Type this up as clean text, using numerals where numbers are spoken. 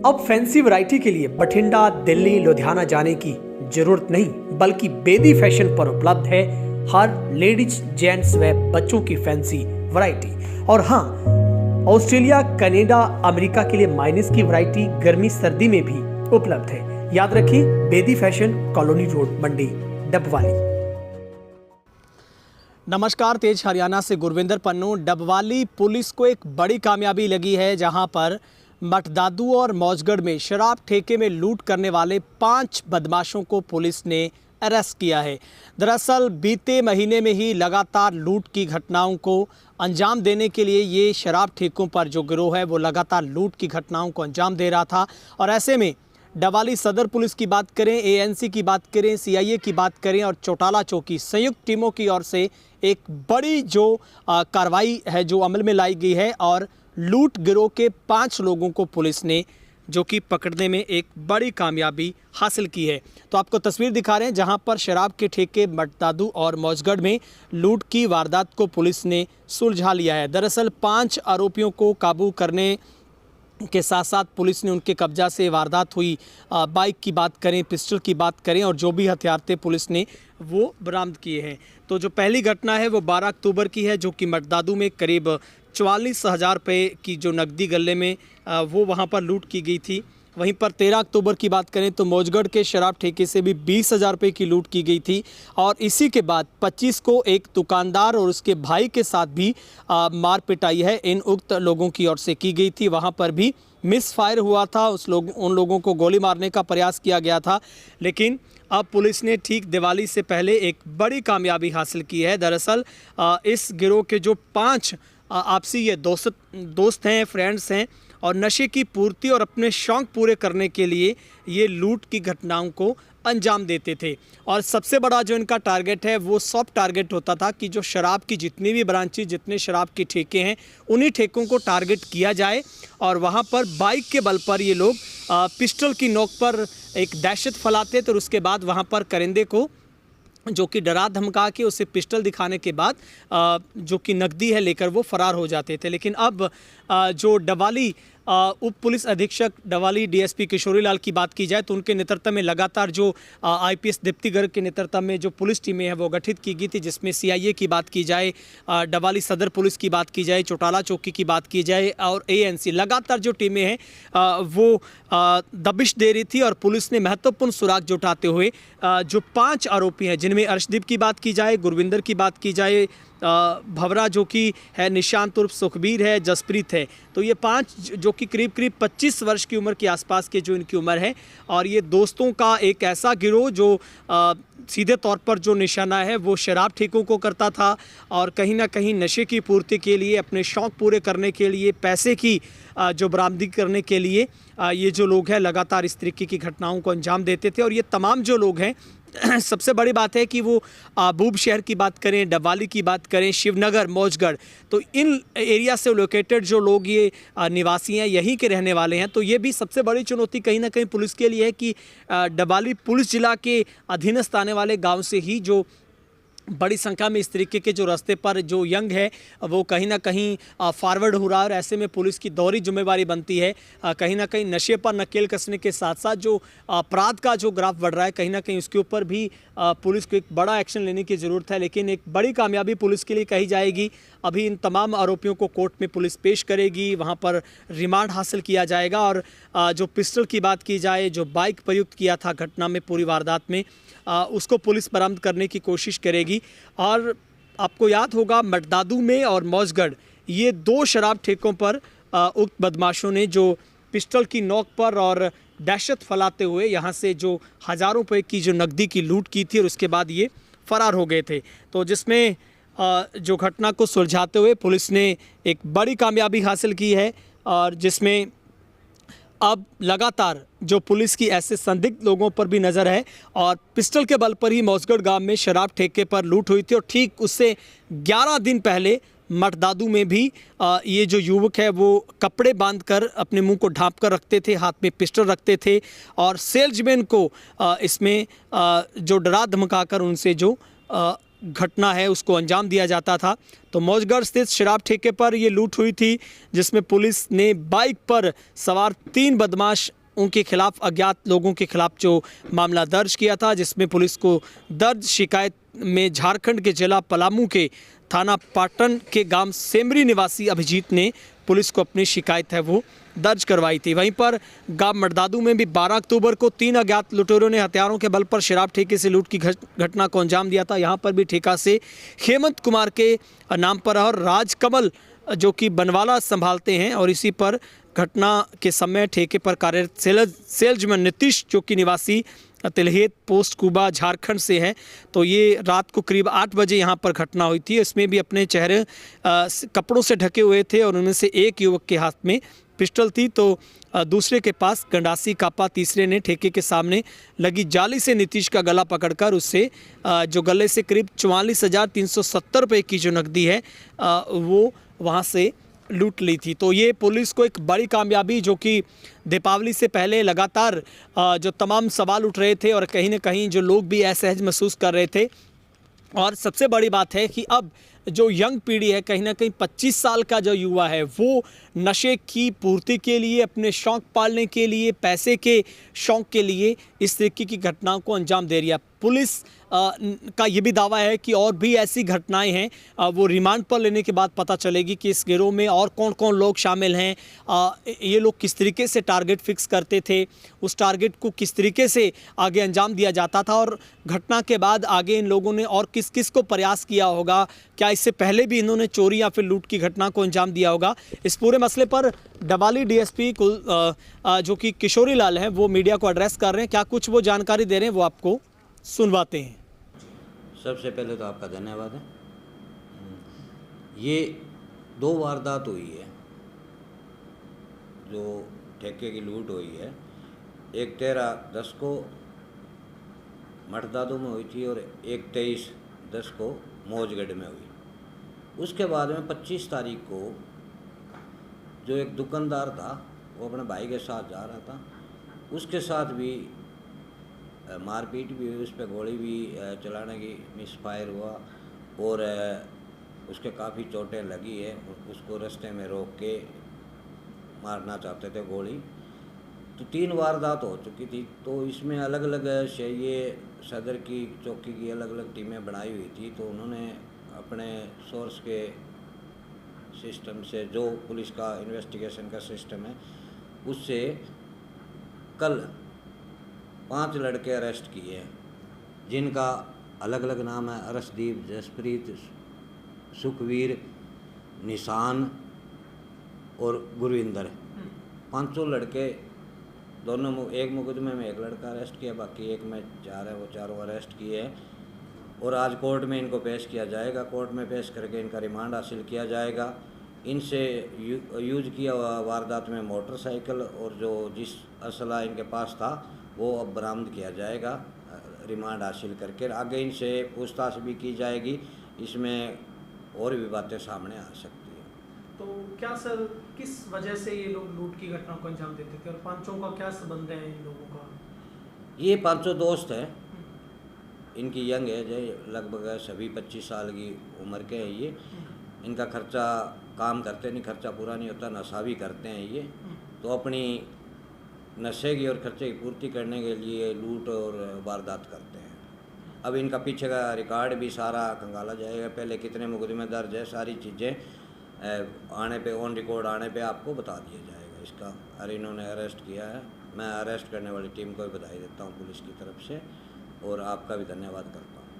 अब fancy variety के लिए बठिंडा, दिल्ली, लुधियाना जाने की जरूरत नहीं, बल्कि बेदी फैशन पर उपलब्ध है हर लेडीज, जेंट्स व बच्चों की फैंसी वैरायटी। और हाँ, ऑस्ट्रेलिया, कनाडा, अमेरिका के लिए माइनस की वैरायटी गर्मी सर्दी में भी उपलब्ध है। याद रखिए, बेदी फैशन, कॉलोनी रोड, मंडी, डबवाली। नमस्कार, तेज हरियाणा से गुरविंदर पन्नू। डबवाली पुलिस को एक बड़ी कामयाबी लगी है, जहां पर मठदादू और मौजगढ़ में शराब ठेके में लूट करने वाले 5 बदमाशों को पुलिस ने अरेस्ट किया है। दरअसल बीते महीने में ही लगातार लूट की घटनाओं को अंजाम देने के लिए ये शराब ठेकों पर जो गिरोह है वो लगातार लूट की घटनाओं को अंजाम दे रहा था। और ऐसे में डबवाली सदर पुलिस की बात करें, एएनसी की बात करें, सीआईए की बात करें और चौटाला चौकी संयुक्त टीमों की ओर से एक बड़ी जो कार्रवाई है जो अमल में लाई गई है और लूट गिरोह के 5 लोगों को पुलिस ने जो कि पकड़ने में एक बड़ी कामयाबी हासिल की है। तो आपको तस्वीर दिखा रहे हैं जहां पर शराब के ठेके मठदादू और मौजगढ़ में लूट की वारदात को पुलिस ने सुलझा लिया है। दरअसल 5 आरोपियों को काबू करने के साथ साथ पुलिस ने उनके कब्जा से वारदात हुई बाइक की बात करें, पिस्टल की बात करें और जो भी हथियार थे पुलिस ने वो बरामद किए हैं। तो जो पहली घटना है वो 12 अक्टूबर की है, जो कि मठदादू में करीब 44,000 रुपये की जो नकदी गले में वो वहाँ पर लूट की गई थी। वहीं पर 13 अक्टूबर की बात करें तो मौजगढ़ के शराब ठेके से भी 20,000 रुपये की लूट की गई थी। और इसी के बाद 25 को एक दुकानदार और उसके भाई के साथ भी मार पिटाई है इन उक्त लोगों की ओर से की गई थी। वहाँ पर भी मिस फायर हुआ था, उन लोगों को गोली मारने का प्रयास किया गया था। लेकिन अब पुलिस ने ठीक दिवाली से पहले एक बड़ी कामयाबी हासिल की है। दरअसल इस गिरोह के जो 5 आपसी ये दोस्त हैं, फ्रेंड्स हैं और नशे की पूर्ति और अपने शौक़ पूरे करने के लिए ये लूट की घटनाओं को अंजाम देते थे। और सबसे बड़ा जो इनका टारगेट है वो सॉफ्ट टारगेट होता था कि जो शराब की जितनी भी ब्रांचेज, जितने शराब के ठेके हैं, उन्हीं ठेकों को टारगेट किया जाए और वहाँ पर बाइक के बल पर ये लोग पिस्टल की नोक पर एक दहशत फैलाते थे और उसके बाद वहाँ पर करिंदे को जो कि डरा धमका के उसे पिस्टल दिखाने के बाद जो कि नकदी है लेकर वो फरार हो जाते थे। लेकिन अब जो डबवाली उप पुलिस अधीक्षक डबवाली डीएसपी किशोरी लाल की बात की जाए तो उनके नेतृत्व में लगातार जो आईपीएस दीप्ति गर्ग के नेतृत्व में जो पुलिस टीमें हैं वो गठित की गई थी, जिसमें सीआईए की बात की जाए, डबवाली सदर पुलिस की बात की जाए, चौटाला चौकी की बात की जाए और एएनसी, लगातार जो टीमें हैं वो दबिश दे रही थी। और पुलिस ने महत्वपूर्ण सुराग जुटाते हुए जो 5 आरोपी हैं, जिनमें अर्शदीप की बात की जाए, गुरविंदर की बात की जाए, भवरा जो कि है, निशांत उर्फ सुखबीर है, जसप्रीत है, तो ये 5 जो कि करीब 25 वर्ष की उम्र के आसपास के जो इनकी उम्र है। और ये दोस्तों का एक ऐसा गिरोह जो सीधे तौर पर जो निशाना है वो शराब ठेकों को करता था और कहीं ना कहीं नशे की पूर्ति के लिए, अपने शौक़ पूरे करने के लिए, पैसे की जो बरामदी करने के लिए ये जो लोग हैं लगातार इस तरीके की घटनाओं को अंजाम देते थे। और ये तमाम जो लोग हैं सबसे बड़ी बात है कि वो बूब शहर की बात करें, डबवाली की बात करें, शिवनगर, मौजगढ़, तो इन एरिया से लोकेटेड जो लोग ये निवासी हैं, यहीं के रहने वाले हैं। तो ये भी सबसे बड़ी चुनौती कहीं ना कहीं पुलिस के लिए है कि डबवाली पुलिस जिला के अधीनस्थ आने वाले गांव से ही जो बड़ी संख्या में इस तरीके के जो रास्ते पर जो यंग है वो कहीं ना कहीं फॉरवर्ड हो रहा है। और ऐसे में पुलिस की दोहरी जिम्मेवारी बनती है, कहीं ना कहीं नशे पर नकेल कसने के साथ साथ जो अपराध का जो ग्राफ बढ़ रहा है, कहीं ना कहीं उसके ऊपर भी पुलिस को एक बड़ा एक्शन लेने की ज़रूरत है। लेकिन एक बड़ी कामयाबी पुलिस के लिए कही जाएगी। अभी इन तमाम आरोपियों को कोर्ट में पुलिस पेश करेगी, वहाँ पर रिमांड हासिल किया जाएगा। और जो पिस्टल की बात की जाए, जो बाइक प्रयुक्त किया था घटना में, पूरी वारदात में, उसको पुलिस बरामद करने की कोशिश करेगी। और आपको याद होगा मठदादू में और मौजगढ़, ये 2 शराब ठेकों पर उक्त बदमाशों ने जो पिस्टल की नोक पर और दहशत फैलाते हुए यहाँ से जो हज़ारों रुपए की जो नकदी की लूट की थी और उसके बाद ये फरार हो गए थे। तो जिसमें जो घटना को सुलझाते हुए पुलिस ने एक बड़ी कामयाबी हासिल की है और जिसमें अब लगातार जो पुलिस की ऐसे संदिग्ध लोगों पर भी नज़र है। और पिस्टल के बल पर ही मौजगढ़ गांव में शराब ठेके पर लूट हुई थी और ठीक उससे 11 दिन पहले मठदादू में भी ये जो युवक है वो कपड़े बांधकर अपने मुंह को ढांप कर रखते थे, हाथ में पिस्टल रखते थे और सेल्समैन को इसमें जो डरा धमका कर उनसे जो घटना है उसको अंजाम दिया जाता था। तो मौजगढ़ स्थित शराब ठेके पर ये लूट हुई थी, जिसमें पुलिस ने बाइक पर सवार 3 बदमाश उनके खिलाफ, अज्ञात लोगों के खिलाफ जो मामला दर्ज किया था, जिसमें पुलिस को दर्ज शिकायत में झारखंड के जिला पलामू के थाना पाटन के गांव सेमरी निवासी अभिजीत ने पुलिस को अपनी शिकायत है वो दर्ज करवाई थी। वहीं पर गांव मटदादू में भी 12 अक्टूबर को 3 अज्ञात लुटेरों ने हथियारों के बल पर शराब ठेके से लूट की घटना को अंजाम दिया था। यहां पर भी ठेका से हेमंत कुमार के नाम पर और राजकमल जो कि बनवाला संभालते हैं, और इसी पर घटना के समय ठेके पर कार्यरत सेल्समैन नीतीश जो कि निवासी तिलहेत पोस्ट कुबा झारखंड से है। तो ये रात को करीब 8 बजे यहाँ पर घटना हुई थी। इसमें भी अपने चेहरे कपड़ों से ढके हुए थे और उनमें से एक युवक के हाथ में पिस्टल थी, तो दूसरे के पास गंडासी कापा। तीसरे ने ठेके के सामने लगी जाली से नीतीश का गला पकड़कर उससे जो गले से करीब 44,370 रुपये की जो नकदी है वो वहाँ से लूट ली थी। तो ये पुलिस को एक बड़ी कामयाबी, जो कि दीपावली से पहले लगातार जो तमाम सवाल उठ रहे थे और कहीं ना कहीं जो लोग भी असहज महसूस कर रहे थे। और सबसे बड़ी बात है कि अब जो यंग पीढ़ी है, कहीं ना कहीं 25 साल का जो युवा है, वो नशे की पूर्ति के लिए, अपने शौक़ पालने के लिए, पैसे के शौक़ के लिए इस तरीके की घटनाओं को अंजाम दे रही है। पुलिस का ये भी दावा है कि और भी ऐसी घटनाएं हैं, वो रिमांड पर लेने के बाद पता चलेगी कि इस गिरोह में और कौन कौन लोग शामिल हैं, ये लोग किस तरीके से टारगेट फिक्स करते थे, उस टारगेट को किस तरीके से आगे अंजाम दिया जाता था, और घटना के बाद आगे इन लोगों ने और किस किस को प्रयास किया होगा, क्या इससे पहले भी इन्होंने चोरी या फिर लूट की घटना को अंजाम दिया होगा। इस पूरे मसले पर डबाली डीएसपी जो कि किशोरी लाल हैं, वो मीडिया को एड्रेस कर रहे हैं। क्या कुछ वो जानकारी दे रहे हैं वो आपको सुनवाते हैं। सबसे पहले तो आपका धन्यवाद है। ये 2 वारदात हुई है जो ठेके की लूट हुई है। एक 13/10 को मठदादू में हुई थी और एक 23/10 को मौजगढ़ में हुई। उसके बाद में 25 तारीख को जो एक दुकानदार था वो अपने भाई के साथ जा रहा था, उसके साथ भी मारपीट भी हुई, उस पर गोली भी चलाने की मिसफायर हुआ और उसके काफ़ी चोटें लगी है। उसको रास्ते में रोक के मारना चाहते थे गोली। तो 3 वारदात हो चुकी थी। तो इसमें अलग अलग ये सदर की चौकी की अलग अलग टीमें बनाई हुई थी। तो उन्होंने अपने सोर्स के सिस्टम से, जो पुलिस का इन्वेस्टिगेशन का सिस्टम है, उससे कल 5 लड़के अरेस्ट किए हैं, जिनका अलग अलग नाम है अरशदीप, जसप्रीत, सुखवीर, निशान और गुरविंदर। 5 लड़के, दोनों एक मुकदमे में 1 लड़का अरेस्ट किया, बाकी एक में 4 है, वो चारों अरेस्ट किए हैं। और आज कोर्ट में इनको पेश किया जाएगा। कोर्ट में पेश करके इनका रिमांड हासिल किया जाएगा। इनसे यूज किया हुआ वारदात में मोटरसाइकिल और जो जिस असला इनके पास था वो अब बरामद किया जाएगा रिमांड हासिल करके। आगे इनसे पूछताछ भी की जाएगी, इसमें और भी बातें सामने आ सकती हैं। तो क्या सर, किस वजह से ये लोग लूट की घटना को अंजाम देते थे और 5 का क्या संबंध है इन लोगों का? ये 5 दोस्त हैं, इनकी यंग एज है, लगभग सभी 25 साल की उम्र के हैं ये। इनका खर्चा, काम करते नहीं, खर्चा पूरा नहीं होता, नशा भी करते हैं ये। तो अपनी नशे की और खर्चे की पूर्ति करने के लिए लूट और वारदात करते हैं। अब इनका पीछे का रिकॉर्ड भी सारा खंगाला जाएगा, पहले कितने मुकदमे दर्ज है, सारी चीज़ें आने पे, ऑन रिकॉर्ड आने पे आपको बता दिया जाएगा इसका। और इन्होंने अरेस्ट किया है। मैं अरेस्ट करने वाली टीम को भी बधाई देता हूँ पुलिस की तरफ से, और आपका भी धन्यवाद करता हूँ।